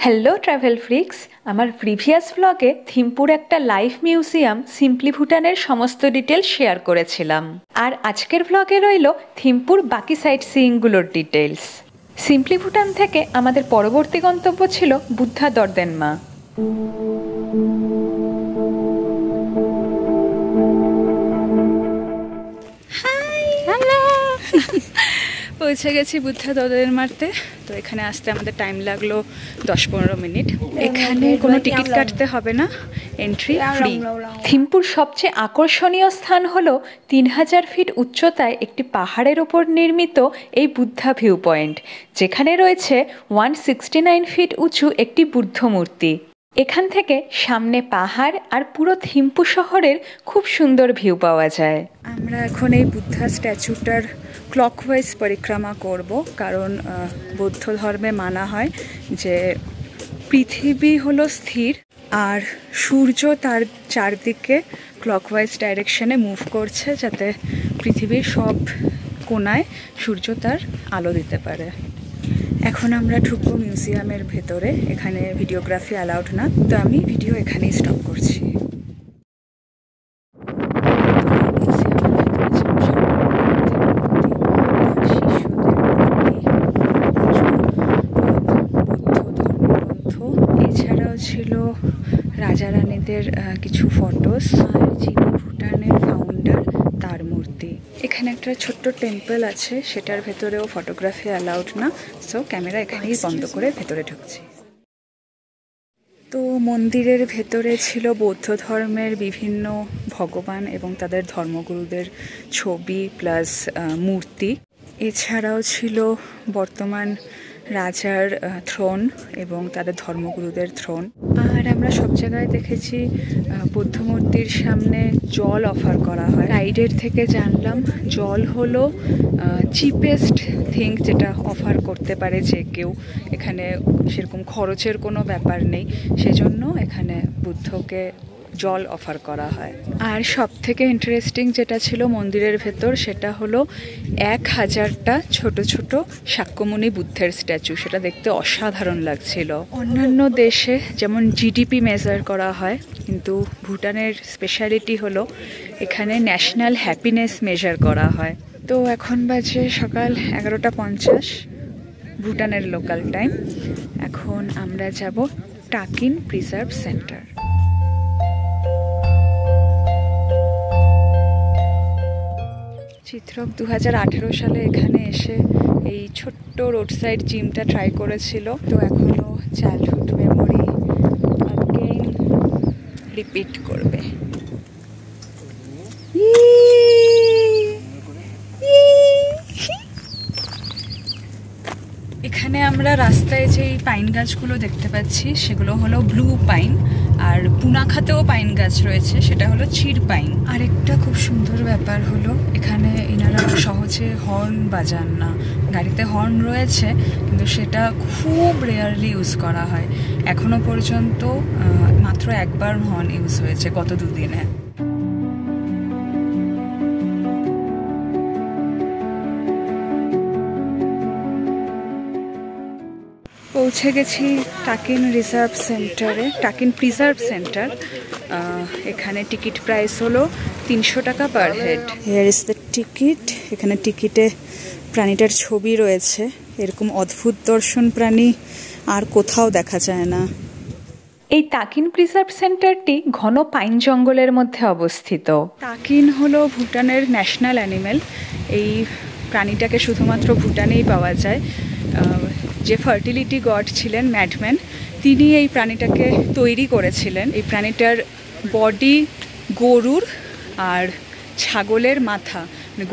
Hello travel ফ্রিক্স, আমার previous ব্লগে থিম্পুর একটা লাইভ মিউজিয়াম সিম্পলি ভুটানের সমস্ত ডিটেলস শেয়ার করেছিলাম। আর আজকের ব্লগে রইল থিম্পুর বাকি সাইট সিইংগুলোর ডিটেলস। সিম্পলি ভুটান থেকে আমাদের পরবর্তী গন্তব্য ছিল বুদ্ধা দর্দেনমা। পৌঁছে গেছি বুদ্ধা দর্দেনমাতে। তো এখানে আসতে আমাদের টাইম লাগলো 10-15 মিনিট। এখানে কোনো টিকিট কাটতে হবে না, এন্ট্রি ফ্রি। থিম্পুর সবচেয়ে আকর্ষণীয় স্থান হলো 3000 ফিট উচ্চতায় একটি পাহাড়ের ওপর নির্মিত এই বুদ্ধা ভিউ পয়েন্ট, যেখানে রয়েছে 169 ফিট উঁচু একটি বুদ্ধ মূর্তি। এখান থেকে সামনে পাহাড় আর পুরো থিম্পু শহরের খুব সুন্দর ভিউ পাওয়া যায়। আমরা এখন এই বুদ্ধা স্ট্যাচুটার ক্লকওয়াইজ পরিক্রমা করব, কারণ বৌদ্ধ ধর্মে মানা হয় যে পৃথিবী হলো স্থির আর সূর্য তার চারদিকে ক্লকওয়াইজ ডাইরেকশনে মুভ করছে, যাতে পৃথিবীর সব কোণায় সূর্য তার আলো দিতে পারে। এখন আমরা ঢুকবো মিউজিয়ামের ভেতরে। এখানে ভিডিওগ্রাফি অ্যালাউড না, তো আমি ভিডিও এখানেই স্টপ করছি। এছাড়াও ছিল রাজা রানীদের কিছু ফটোস, আর যিনি ভুটানের ফাউন্ডার তার মূর্তি। এখানে একটা ছোট্ট টেম্পল আছে, সেটার ভেতরেও ফটোগ্রাফি অ্যালাউড না, সো ক্যামেরা এখানেই বন্ধ করে ভেতরে ঢুকছি। তো মন্দিরের ভেতরে ছিল বৌদ্ধ ধর্মের বিভিন্ন ভগবান এবং তাদের ধর্মগুরুদের ছবি প্লাস মূর্তি। এছাড়াও ছিল বর্তমান রাজার থ্রোন এবং তাদের ধর্মগুরুদের থ্রোন। আর আমরা সব জায়গায় দেখেছি বৌদ্ধ মূর্তির সামনে জল অফার করা হয়। রাইডের থেকে জানলাম জল হলো চিপেস্ট থিং যেটা অফার করতে পারে যে কেউ। এখানে সেরকম খরচের কোনো ব্যাপার নেই, সেজন্য এখানে বুদ্ধকে জল অফার করা হয়। আর সব থেকে ইন্টারেস্টিং যেটা ছিল মন্দিরের ভেতর, সেটা হলো 1000টা ছোট ছোট শাক্যমুনি বুদ্ধের স্ট্যাচু। সেটা দেখতে অসাধারণ লাগছিল। অন্যান্য দেশে যেমন জিডিপি মেজার করা হয়, কিন্তু ভুটানের স্পেশালিটি হলো এখানে ন্যাশনাল হ্যাপিনেস মেজার করা হয়। তো এখন বাজে সকাল 11:50 ভুটানের লোকাল টাইম। এখন আমরা যাব টাকিন প্রিজার্ভ সেন্টার। চিত্রক 2018 সালে এখানে এসে এই ছোট্ট রোড সাইড জিমটা ট্রাই করেছিল। তো এখনো চাইল্ডহুড মেমোরি অ্যাগেইন রিপিট করবে। এখানে আমরা রাস্তায় যে পাইন গাছগুলো দেখতে পাচ্ছি, সেগুলো হলো ব্লু পাইন। আর পুনাখাতেও পাইন গাছ রয়েছে, সেটা হলো চির পাইন। আরেকটা খুব সুন্দর ব্যাপার হলো এখানে এনারা সহজে হর্ন বাজান না। গাড়িতে হর্ন রয়েছে, কিন্তু সেটা খুব রেয়ারলি ইউজ করা হয়। এখনো পর্যন্ত মাত্র একবার হর্ন ইউজ হয়েছে গত 2 দিনে। পৌঁছে গেছি টাকিন রিজার্ভ সেন্টারে, টাকিন প্রিজার্ভ সেন্টার। এখানে টিকিট প্রাইস হলো 300 টাকা per head. Here is the ticket. এখানে টিকিটে প্রাণীটার ছবি রয়েছে। এরকম অদ্ভুত দর্শন প্রাণী আর কোথাও দেখা যায় না। এই টাকিন প্রিজার্ভ সেন্টারটি ঘন পাইন জঙ্গলের মধ্যে অবস্থিত। টাকিন হলো ভুটানের ন্যাশনাল অ্যানিমেল। এই প্রাণীটাকে শুধুমাত্র ভুটানেই পাওয়া যায়। যে ফার্টিলিটি গড ছিলেন ম্যাডম্যান, তিনি এই প্রাণীটাকে তৈরি করেছিলেন। এই প্রাণীটার বডি গরুর আর ছাগলের মাথা,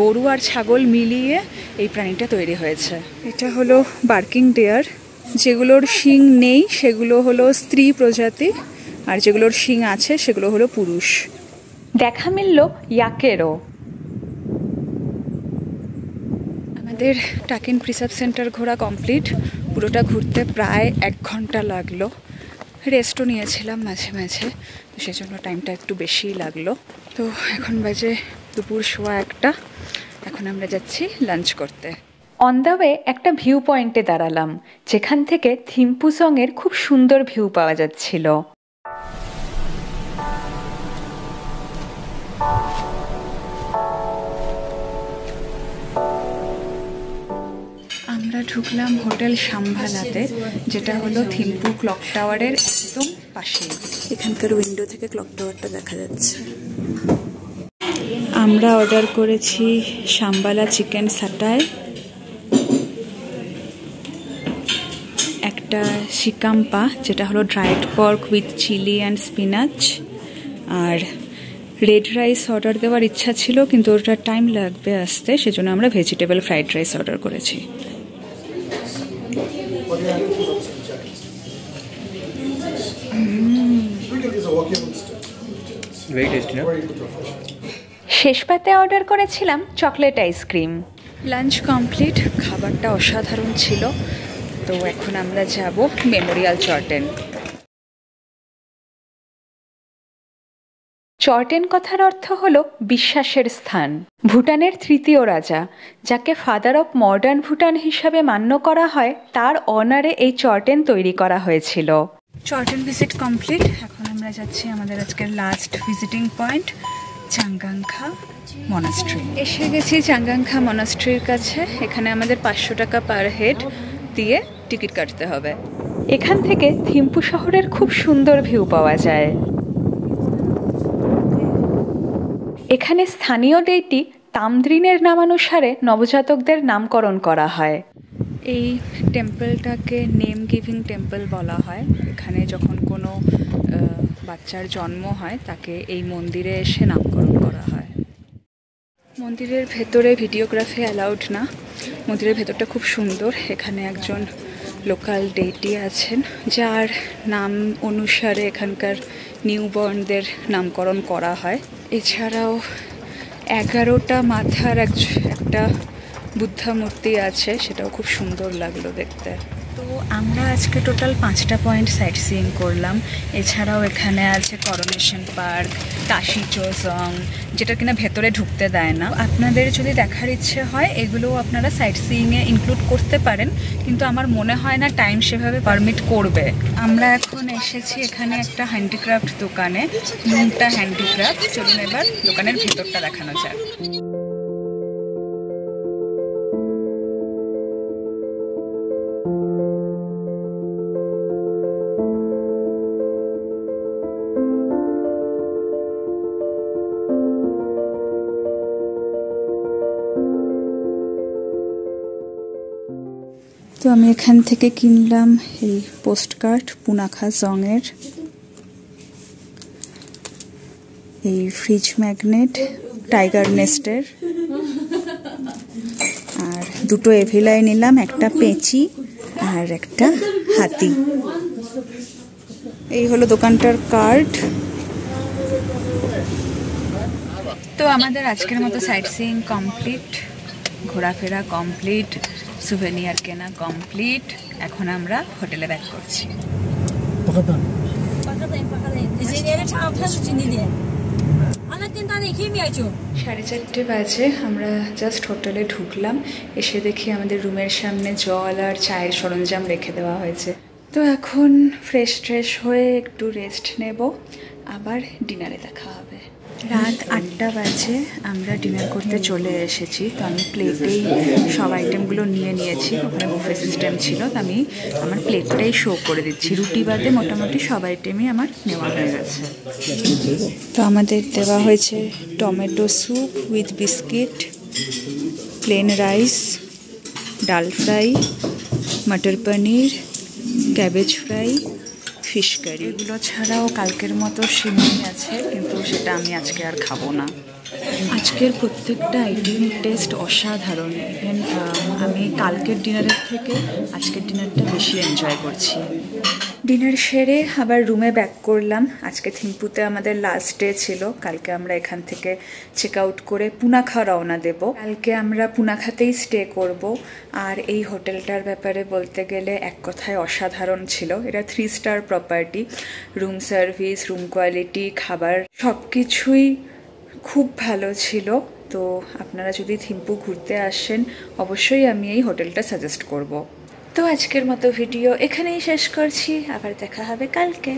গরু আর ছাগল মিলিয়ে এই প্রাণীটা তৈরি হয়েছে। এটা হলো বার্কিং ডিয়ার। যেগুলোর শিং নেই সেগুলো হলো স্ত্রী প্রজাতি, আর যেগুলোর শিং আছে সেগুলো হলো পুরুষ। দেখা মিলল ইয়াকেরও। আমাদের টাকিন প্রিজার্ভ সেন্টার ঘোরা কমপ্লিট। পুরোটা ঘুরতে প্রায় 1 ঘন্টা লাগলো। রেস্টও নিয়েছিলাম মাঝে মাঝে, তো সেজন্য টাইমটা একটু বেশিই লাগলো। তো এখন বাজে দুপুর 1:15। এখন আমরা যাচ্ছি লাঞ্চ করতে। অন দ্য ওয়ে একটা ভিউ পয়েন্টে দাঁড়ালাম, যেখান থেকে থিম্পুসংয়ের খুব সুন্দর ভিউ পাওয়া যাচ্ছিল। আমরা ঢুকলাম হোটেল সাম্ভালাতে, যেটা হলো থিম্পু ক্লক টাওয়ারের একদম পাশে। এখানকার উইন্ডো থেকে ক্লক টাওয়ারটা দেখা যাচ্ছে। আমরা অর্ডার করেছি সাম্বালা চিকেন সাটায়, একটা শিকাম্পা যেটা হলো dried pork with chilli and spinach, আর রেড রাইস অর্ডার দেওয়ার ইচ্ছা ছিল কিন্তু ওটা টাইম লাগবে আসতে, সেজন্য আমরা ভেজিটেবল ফ্রাইড রাইস অর্ডার করেছি। শেষ পাতে অর্ডার করেছিলাম চকলেট আইসক্রিম। লাঞ্চ কমপ্লিট, খাবারটা অসাধারণ ছিল। তো এখন আমরা যাব মেমোরিয়াল চর্টেন। চর্টেন কথার অর্থ হলো বিশ্বাসের স্থান। ভুটানের তৃতীয় রাজা, যাকে ফাদার অফ মডার্ন ভুটান হিসাবে মান্য করা হয়, তার অনারে এই চর্টেন তৈরি করা হয়েছিল। চর্টেন ভিজিট কমপ্লিট। এখন আমরা যাচ্ছি আমাদের আজকের লাস্ট ভিজিটিং পয়েন্ট, চাঙ্গাংখা মনাস্ট্রি। এসে গেছি চাঙ্গাংখা মনাস্ট্রির কাছে। এখানে আমাদের 500 টাকা পার হেড দিয়ে টিকিট কাটতে হবে। এখান থেকে থিম্পু শহরের খুব সুন্দর ভিউ পাওয়া যায়। এখানে স্থানীয় দেইটি তামদ্রিনের নামানুসারে নবজাতকদের নামকরণ করা হয়। এই টেম্পলটাকে নেম গিভিং টেম্পল বলা হয়। এখানে যখন কোনো বাচ্চার জন্ম হয় তাকে এই মন্দিরে এসে নামকরণ করা হয়। মন্দিরের ভেতরে ভিডিওগ্রাফি অ্যালাউড না। মন্দিরের ভেতরটা খুব সুন্দর। এখানে একজন লোকাল ডেইটি আছেন, যার নাম অনুসারে এখানকার নিউবর্নদের নামকরণ করা হয়। এছাড়াও 11টা মাথার একটা বুদ্ধা মূর্তি আছে, সেটাও খুব সুন্দর লাগলো দেখতে। তো আমরা আজকে টোটাল 5টা পয়েন্ট সাইট সিইং করলাম। এছাড়াও এখানে আছে করোনেশন পার্ক, কাশি চোজং, যেটা কিনা ভেতরে ঢুকতে দেয় না। আপনাদের যদি দেখার ইচ্ছে হয় এগুলোও আপনারা সাইট সিইংয়ে ইনক্লুড করতে পারেন, কিন্তু আমার মনে হয় না টাইম সেভাবে পারমিট করবে। আমরা এখন এসেছি এখানে একটা হ্যান্ডিক্রাফট দোকানে, লুমটা হ্যান্ডিক্রাফট। চলুন এবার দোকানের ভেতরটা দেখানো যাক। তো আমি এখান থেকে কিনলাম এই পোস্টকার্ড পুনাখা জংয়ের, এই ফ্রিজ ম্যাগনেট টাইগার নেস্টের, আর দুটো এভিলাই নিলাম, একটা পেঁচি আর একটা হাতি। এই হলো দোকানটার কার্ড। তো আমাদের আজকের মতো সাইট সিইং কমপ্লিট, ঘোরাফেরা কমপ্লিট, সুভেনিয়ার কেনা কমপ্লিট। এখন আমরা হোটেলে ব্যাক করছি। 4:30 বাজে, আমরা জাস্ট হোটেলে ঢুকলাম। এসে দেখি আমাদের রুমের সামনে জল আর চায়ের সরঞ্জাম রেখে দেওয়া হয়েছে। তো এখন ফ্রেশ হয়ে একটু রেস্ট নেব, আবার ডিনারে দেখা হবে। রাত 8টা বাজে, আমরা ডিনার করতে চলে এসেছি। তো আমি প্লেটেই সব আইটেমগুলো নিয়েছি। ওখানে বুফে সিস্টেম ছিল, তো আমি আমার প্লেটটাই শো করে দিচ্ছি। রুটি বাদে মোটামুটি সব আইটেমই আমার নেওয়া হয়ে গেছে। তো আমাদের দেওয়া হয়েছে tomato soup with biscuit, plain rice, ডাল ফ্রাই, মটর পনির, ক্যাবেজ ফ্রাই, ফিশ কারি। এগুলো ছাড়াও কালকের মতো সিমাই আছে, কিন্তু সেটা আমি আজকে আর খাবো না। আজকের প্রত্যেকটা আইটেমের টেস্ট অসাধারণ। ইভেন আমি কালকের ডিনারের থেকে আজকের ডিনারটা বেশি এনজয় করছি। ডিনার সেরে আবার রুমে ব্যাক করলাম। আজকে থিম্পুতে আমাদের লাস্ট ডে ছিল। কালকে আমরা এখান থেকে চেক আউট করে পুনাখা রওনা দেব। কালকে আমরা পুনাখাতেই স্টে করব। আর এই হোটেলটার ব্যাপারে বলতে গেলে এক কথায় অসাধারণ ছিল। এটা 3 star property. Room service, room quality, খাবার সব কিছুই খুব ভালো ছিল। তো আপনারা যদি থিম্পু ঘুরতে আসেন অবশ্যই আমি এই হোটেলটা সাজেস্ট করব। তো আজকের মতো ভিডিও এখানেই শেষ করছি, আবার দেখা হবে কালকে।